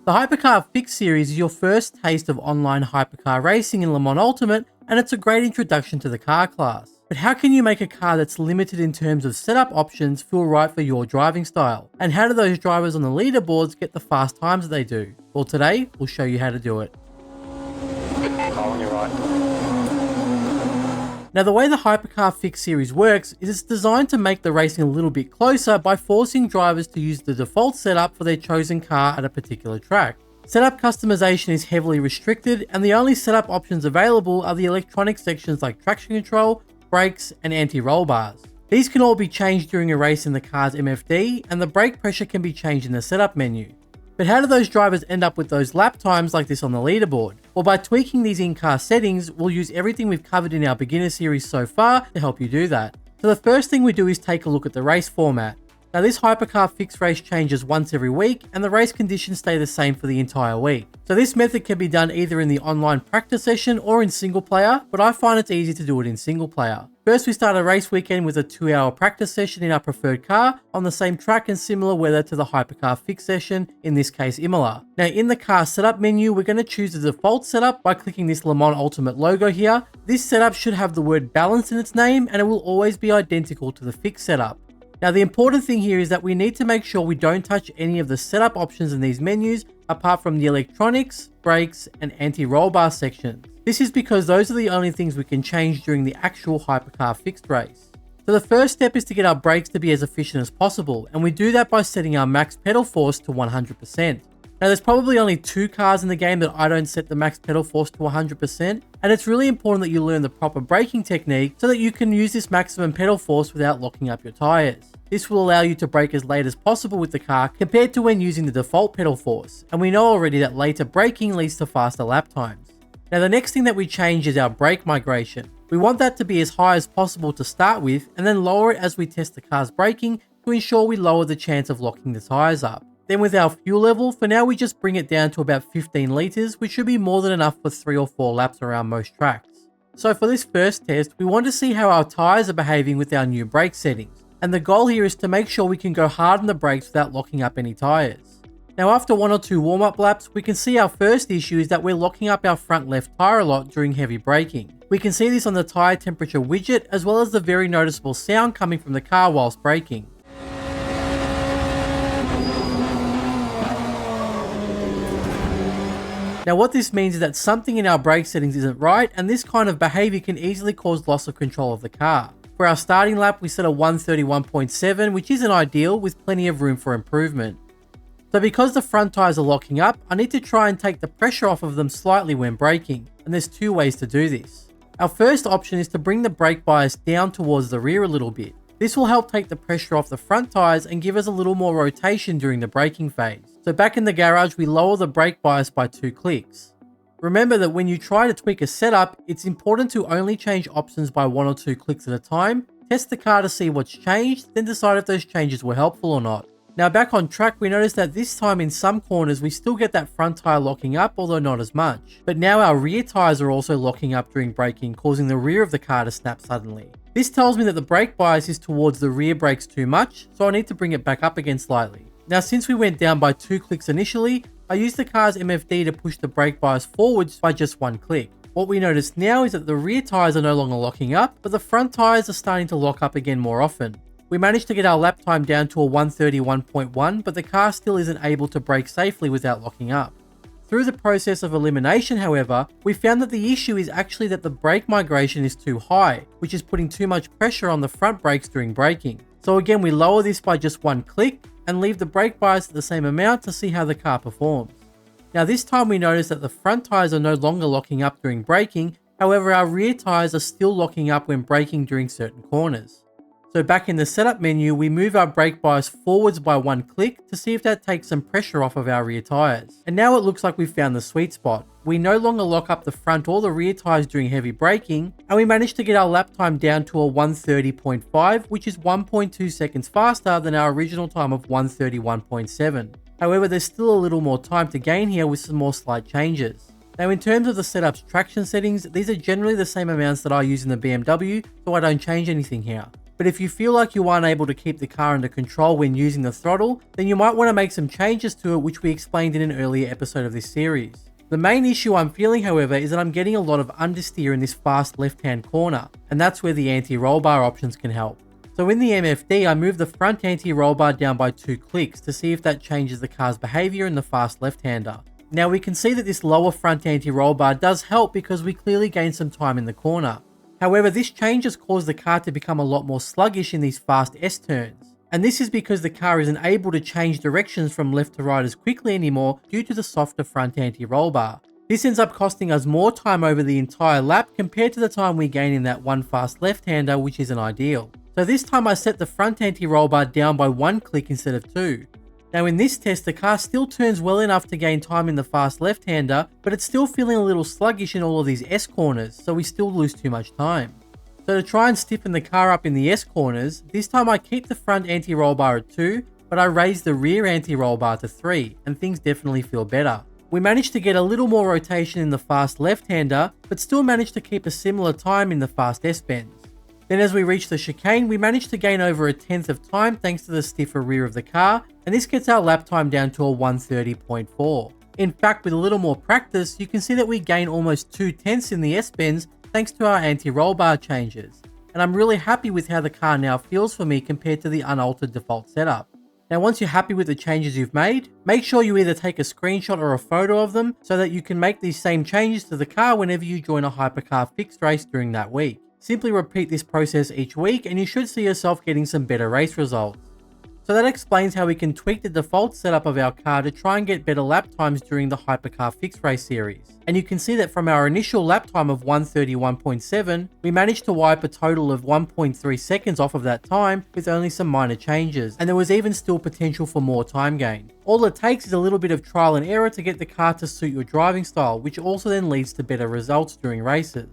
The Hypercar Fixed series is your first taste of online hypercar racing in Le Mans Ultimate, and it's a great introduction to the car class. But how can you make a car that's limited in terms of setup options feel right for your driving style? And how do those drivers on the leaderboards get the fast times that they do? Well, today we'll show you how to do it. On your right. Now, the way the Hypercar Fixed series works is it's designed to make the racing a little bit closer by forcing drivers to use the default setup for their chosen car at a particular track. Setup customization is heavily restricted, and the only setup options available are the electronic sections like traction control, brakes, and anti-roll bars. These can all be changed during a race in the car's MFD, and the brake pressure can be changed in the setup menu. But how do those drivers end up with those lap times like this on the leaderboard? Well, by tweaking these in-car settings, we'll use everything we've covered in our beginner series so far to help you do that. So the first thing we do is take a look at the race format. Now, this Hypercar Fixed race changes once every week, and the race conditions stay the same for the entire week. So this method can be done either in the online practice session or in single player, but I find it's easy to do it in single player. First, we start a race weekend with a 2-hour practice session in our preferred car on the same track and similar weather to the Hypercar Fixed session, in this case Imola. Now, in the car setup menu, we're going to choose the default setup by clicking this Le Mans Ultimate logo here. This setup should have the word balance in its name, and it will always be identical to the Fixed setup. Now, the important thing here is that we need to make sure we don't touch any of the setup options in these menus apart from the electronics, brakes, and anti-roll bar sections. This is because those are the only things we can change during the actual Hypercar Fixed race. So the first step is to get our brakes to be as efficient as possible, and we do that by setting our max pedal force to 100%. Now, there's probably only 2 cars in the game that I don't set the max pedal force to 100%, and it's really important that you learn the proper braking technique so that you can use this maximum pedal force without locking up your tires. This will allow you to brake as late as possible with the car compared to when using the default pedal force, and we know already that later braking leads to faster lap times. Now, the next thing that we change is our brake migration. We want that to be as high as possible to start with, and then lower it as we test the car's braking to ensure we lower the chance of locking the tires up. Then with our fuel level, for now we just bring it down to about 15 litres, which should be more than enough for 3 or 4 laps around most tracks. So for this first test, we want to see how our tyres are behaving with our new brake settings. And the goal here is to make sure we can go hard on the brakes without locking up any tyres. Now, after 1 or 2 warm-up laps, we can see our first issue is that we're locking up our front left tyre a lot during heavy braking. We can see this on the tyre temperature widget, as well as the very noticeable sound coming from the car whilst braking. Now, what this means is that something in our brake settings isn't right, and this kind of behaviour can easily cause loss of control of the car. For our starting lap, we set a 131.7, which isn't ideal, with plenty of room for improvement. So because the front tyres are locking up, I need to try and take the pressure off of them slightly when braking, and there's 2 ways to do this. Our first option is to bring the brake bias down towards the rear a little bit. This will help take the pressure off the front tyres and give us a little more rotation during the braking phase. So back in the garage, we lower the brake bias by 2 clicks. Remember that when you try to tweak a setup, it's important to only change options by 1 or 2 clicks at a time, test the car to see what's changed, then decide if those changes were helpful or not. Now, back on track, we notice that this time in some corners we still get that front tyre locking up, although not as much. But now our rear tyres are also locking up during braking, causing the rear of the car to snap suddenly. This tells me that the brake bias is towards the rear brakes too much, so I need to bring it back up again slightly. Now, since we went down by 2 clicks initially, I used the car's MFD to push the brake bias forwards by just 1 click. What we notice now is that the rear tyres are no longer locking up, but the front tyres are starting to lock up again more often. We managed to get our lap time down to a 131.1, but the car still isn't able to brake safely without locking up. Through the process of elimination, however, we found that the issue is actually that the brake migration is too high, which is putting too much pressure on the front brakes during braking. So again, we lower this by just 1 click and leave the brake bias at the same amount to see how the car performs. Now, this time we notice that the front tyres are no longer locking up during braking, however our rear tyres are still locking up when braking during certain corners. So back in the setup menu, we move our brake bias forwards by 1 click to see if that takes some pressure off of our rear tyres. And now it looks like we've found the sweet spot. We no longer lock up the front or the rear tyres during heavy braking, and we managed to get our lap time down to a 130.5, which is 1.2 seconds faster than our original time of 131.7. However, there's still a little more time to gain here with some more slight changes. Now, in terms of the setup's traction settings, these are generally the same amounts that I use in the BMW, so I don't change anything here. But if you feel like you aren't able to keep the car under control when using the throttle, then you might want to make some changes to it, which we explained in an earlier episode of this series. The main issue I'm feeling, however, is that I'm getting a lot of understeer in this fast left-hand corner, and that's where the anti-roll bar options can help. So in the MFD, I moved the front anti-roll bar down by 2 clicks to see if that changes the car's behavior in the fast left-hander. Now we can see that this lower front anti-roll bar does help because we clearly gain some time in the corner. However, this change has caused the car to become a lot more sluggish in these fast S-turns. And this is because the car isn't able to change directions from left to right as quickly anymore due to the softer front anti-roll bar. This ends up costing us more time over the entire lap compared to the time we gain in that one fast left-hander, which isn't ideal. So this time I set the front anti-roll bar down by 1 click instead of 2. Now in this test, the car still turns well enough to gain time in the fast left-hander, but it's still feeling a little sluggish in all of these S-corners, so we still lose too much time. So to try and stiffen the car up in the S-corners, this time I keep the front anti-roll bar at 2, but I raise the rear anti-roll bar to 3, and things definitely feel better. We managed to get a little more rotation in the fast left-hander, but still managed to keep a similar time in the fast S-bends. Then as we reach the chicane, we managed to gain over 1/10 of time thanks to the stiffer rear of the car, and this gets our lap time down to a 1:30.4. In fact, with a little more practice, you can see that we gain almost 2/10 in the S-bends thanks to our anti-roll bar changes. And I'm really happy with how the car now feels for me compared to the unaltered default setup. Now once you're happy with the changes you've made, make sure you either take a screenshot or a photo of them so that you can make these same changes to the car whenever you join a Hypercar Fixed race during that week. Simply repeat this process each week and you should see yourself getting some better race results. So that explains how we can tweak the default setup of our car to try and get better lap times during the Hypercar Fixed race series. And you can see that from our initial lap time of 1:31.7, we managed to wipe a total of 1.3 seconds off of that time with only some minor changes, and there was even still potential for more time gain. All it takes is a little bit of trial and error to get the car to suit your driving style, which also then leads to better results during races.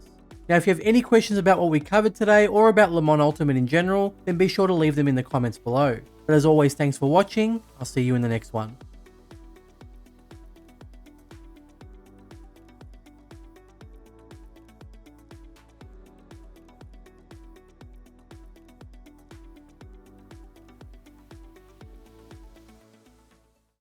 Now if you have any questions about what we covered today or about Le Mans Ultimate in general, then be sure to leave them in the comments below. But as always, thanks for watching. I'll see you in the next one.